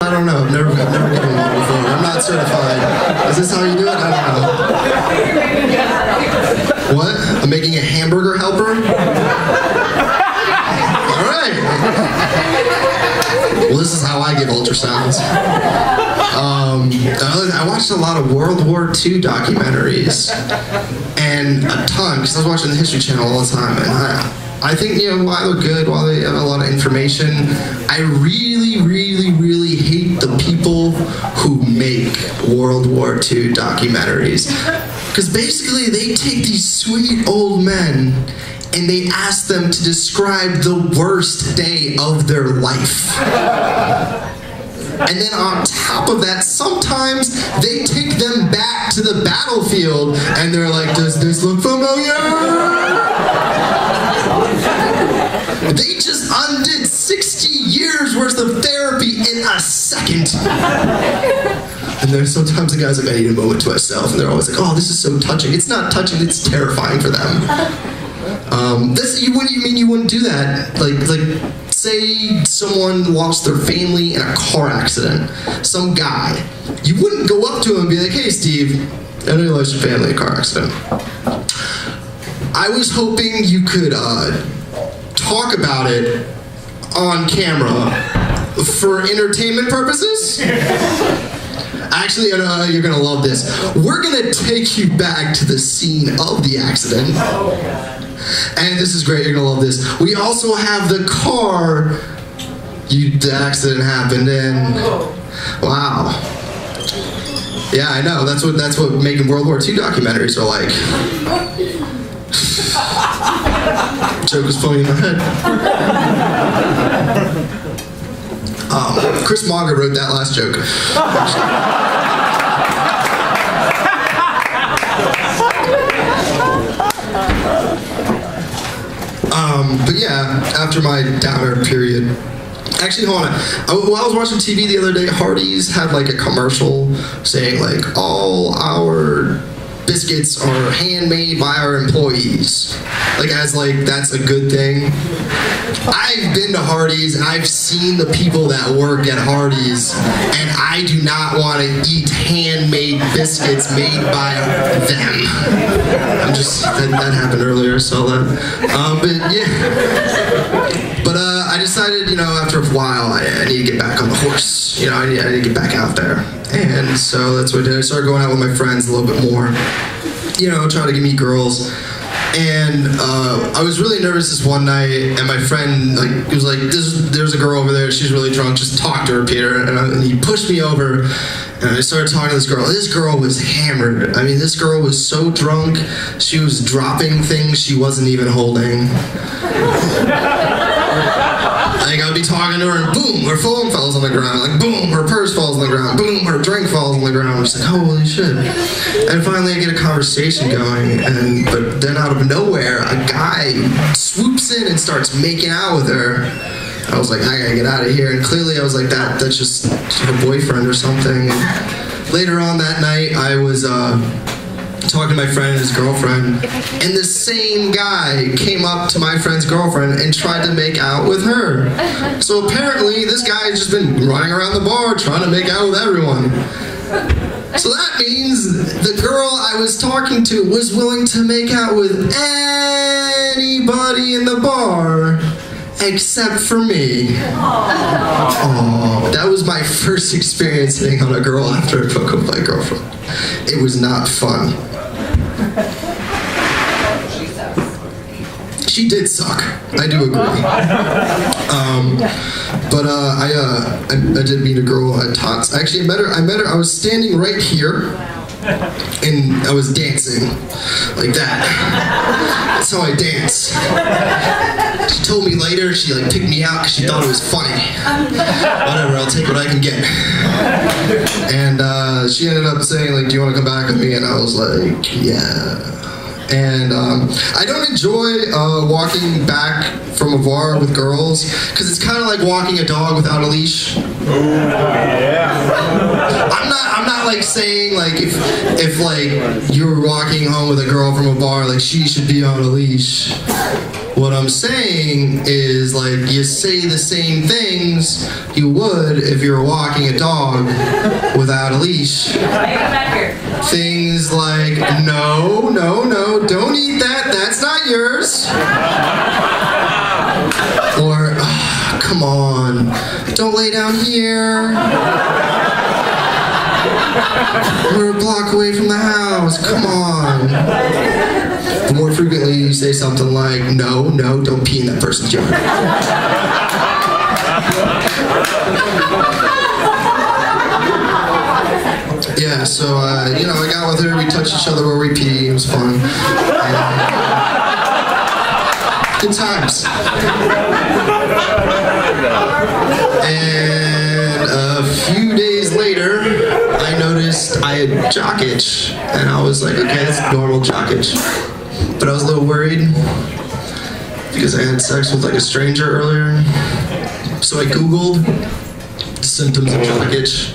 I don't know. I've never given one before. I'm not certified. Is this how you do it? I don't know. What? I'm making a hamburger helper? All right. Well, this is how I give ultrasounds. I watched a lot of World War II documentaries, and a ton, because I was watching the History Channel all the time, and I think, while they're good, while they have a lot of information, I really, really, really hate the people who make World War II documentaries. Because basically, they take these sweet old men and they ask them to describe the worst day of their life. And then on top of that, sometimes they take them back to the battlefield and they're like, does this look familiar? They just undid 60 years worth of therapy in a second. And then sometimes the guy's like, I need a moment to myself. And they're always like, oh, this is so touching. It's not touching, it's terrifying for them. What do you mean you wouldn't do that? Like, say someone lost their family in a car accident. Some guy. You wouldn't go up to him and be like, hey, Steve, I know you lost your family in a car accident. I was hoping you could talk about it on camera for entertainment purposes. Actually, you're gonna love this. We're gonna take you back to the scene of the accident. And this is great, you're gonna love this. We also have the car the accident happened in. Wow. Yeah, I know, that's what making World War II documentaries are like. Joke was funny in my head. Chris Mauger wrote that last joke. But yeah, after my downer period, actually, hold on. While I was watching TV the other day, Hardee's had like a commercial saying like, all our biscuits are handmade by our employees. Like, as like, that's a good thing. I've been to Hardee's and I've seen the people that work at Hardee's, and I do not want to eat handmade biscuits made by them. That happened earlier, so that. But yeah. But I decided, after a while, I need to get back on the horse. I need to get back out there. And so that's what I did. I started going out with my friends a little bit more. Trying to meet girls. And I was really nervous this one night, and my friend was like, there's a girl over there, she's really drunk, just talk to her, Peter. And he pushed me over, and I started talking to this girl. This girl was hammered. I mean, this girl was so drunk, she was dropping things she wasn't even holding. Like, I'd be talking to her, and boom, her phone falls on the ground. Like, boom, her purse falls on the ground. Boom, her drink falls on the ground. I'm just like, holy shit. And finally, I get a conversation going, but then out of nowhere, a guy swoops in and starts making out with her. I was like, I gotta get out of here. And clearly, I was like, that's just her boyfriend or something. And later on that night, I was talking to my friend and his girlfriend, and the same guy came up to my friend's girlfriend and tried to make out with her. So apparently this guy has just been running around the bar trying to make out with everyone. So that means the girl I was talking to was willing to make out with anybody in the bar except for me. Oh, that was my first experience hitting on a girl after I broke up with my girlfriend. It was not fun. She did suck. I do agree. But I did meet a girl at Tots. Actually, I met her. I was standing right here, and I was dancing like that. That's how I dance. She told me later she picked me out because she thought it was funny. Whatever, I'll take what I can get. And she ended up saying do you want to come back with me? And I was like, yeah. And I don't enjoy walking back from a bar with girls because it's kind of like walking a dog without a leash. I'm not saying if you're walking home with a girl from a bar, she should be on a leash. What I'm saying is, like, you say the same things you would if you were walking a dog without a leash. Things like, no, don't eat that, that's not yours. Or, oh, come on, don't lay down here. We're a block away from the house, come on. The more frequently you say something like, no, don't pee in that person's yard. Yeah, so, I got with her, we touched each other where we pee, it was fun. Good times. And a few days later, I noticed I had jock itch, and I was like, okay, that's normal jock itch. But I was a little worried because I had sex with like a stranger earlier. So I Googled symptoms of jock itch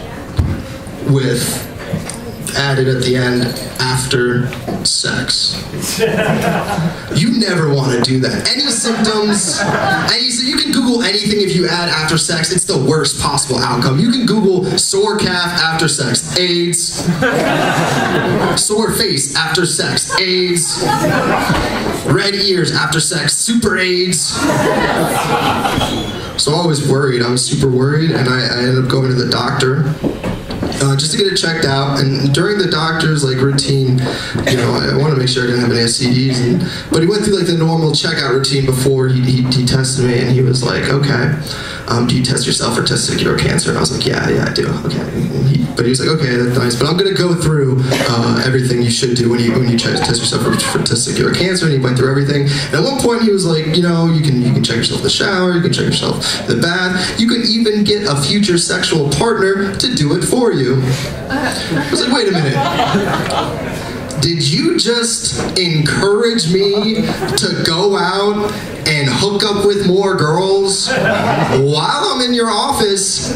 with added at the end, after sex. You never want to do that. Any symptoms, so you can Google anything if you add after sex, it's the worst possible outcome. You can Google sore calf after sex, AIDS, sore face after sex, AIDS, red ears after sex, super AIDS. So I was worried, I was super worried, and I ended up going to the doctor. Just to get it checked out, and during the doctor's routine, I want to make sure I didn't have any STDs. But he went through the normal checkout routine before he tested me, and he was like, "Okay, do you test yourself for testicular cancer?" And I was like, "Yeah, I do." Okay, but he was like, "Okay, that's nice, but I'm gonna go through everything you should do when you test yourself for testicular cancer." And he went through everything. And at one point, he was like, "You can check yourself in the shower, you can check yourself in the bath, you can even get a future sexual partner to do it for you." I was like, wait a minute. Did you just encourage me to go out and hook up with more girls while I'm in your office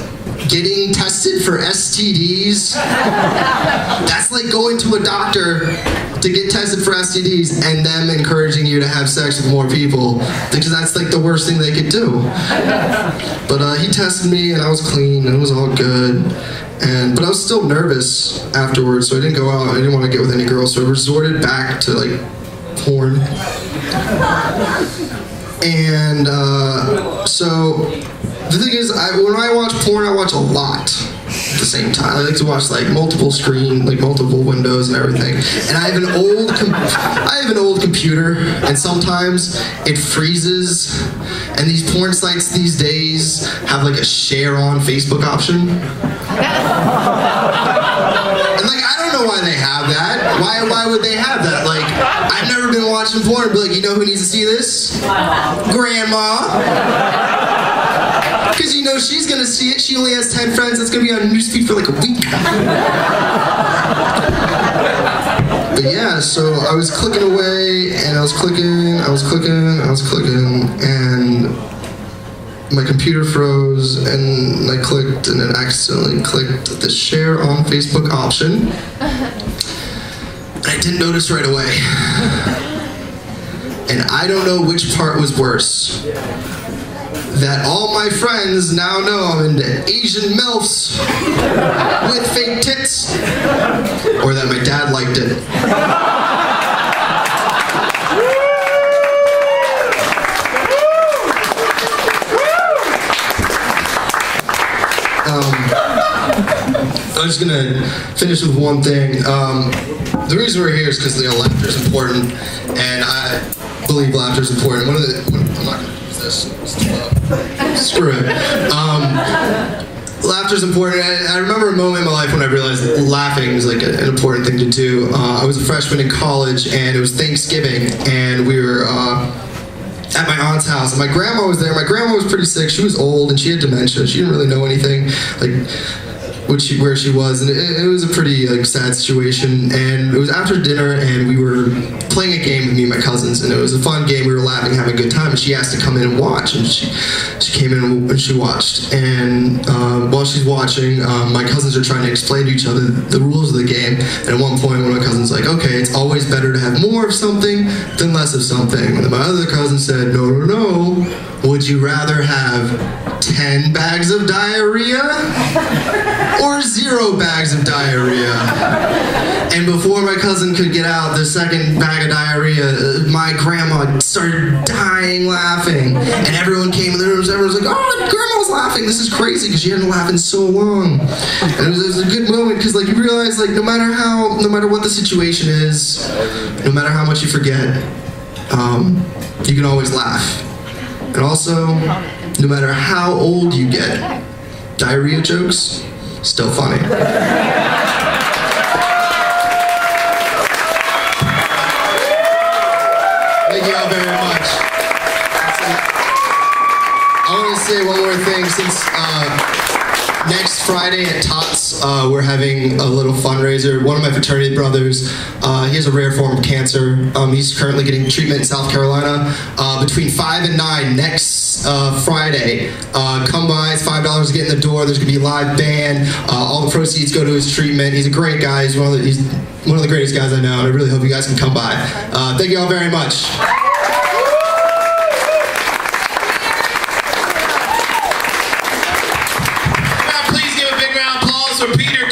getting tested for STDs? That's like going to a doctor to get tested for STDs and them encouraging you to have sex with more people, because that's the worst thing they could do. But he tested me and I was clean and it was all good. But I was still nervous afterwards, so I didn't go out. I didn't want to get with any girls, so I resorted back to porn. And so the thing is, when I watch porn, I watch a lot at the same time. I like to watch multiple screen, multiple windows and everything. And I have an old computer, and sometimes it freezes. And these porn sites these days have a share on Facebook option. And I don't know why they have that. Why would they have that? I've never been watching porn, but you know who needs to see this? Grandma. Because she's gonna see it. She only has 10 friends. It's gonna be on newsfeed for a week. But yeah, so I was clicking away, and I was clicking, and my computer froze, and I clicked, and it accidentally clicked the share on Facebook option. And I didn't notice right away. And I don't know which part was worse. That all my friends now know I'm into Asian MILFs with fake tits, or that my dad liked it. I'm just gonna finish with one thing. The reason we're here is because laughter is important, and I believe laughter is important. I'm not gonna use this. It's too loud. Screw it. Laughter is important. I remember a moment in my life when I realized that laughing was an important thing to do. I was a freshman in college, and it was Thanksgiving, and we were at my aunt's house, and my grandma was there. My grandma was pretty sick. She was old, and she had dementia. She didn't really know anything. where she was, and it was a pretty like sad situation. And it was after dinner, and we were playing a game with me and my cousins, and it was a fun game. We were laughing, having a good time, and she asked to come in and watch, and she came in and she watched. And while she's watching, my cousins are trying to explain to each other the rules of the game. And at one point, one of my cousins was like, "Okay, it's always better to have more of something than less of something." And then my other cousin said, "No, no, no. Would you rather have 10 bags of diarrhea or 0 bags of diarrhea?" And before my cousin could get out the second bag of diarrhea, my grandma started dying laughing. And everyone came in the room, everyone was like, "Oh, grandma's laughing. This is crazy," because she hadn't laughed in so long. And it was a good moment, because like you realize, like, no matter what the situation is, no matter how much you forget, you can always laugh. And also, no matter how old you get, diarrhea jokes, still funny. Thank you all very much. I want to say one more thing. Since next Friday at Tots, we're having a little fundraiser. One of my fraternity brothers, he has a rare form of cancer. He's currently getting treatment in South Carolina. Between 5 and 9 next Friday, come by. It's $5 to get in the door. There's going to be a live band. All the proceeds go to his treatment. He's a great guy. He's one of the greatest guys I know, and I really hope you guys can come by. Thank you all very much. Please give a big round of applause for Peter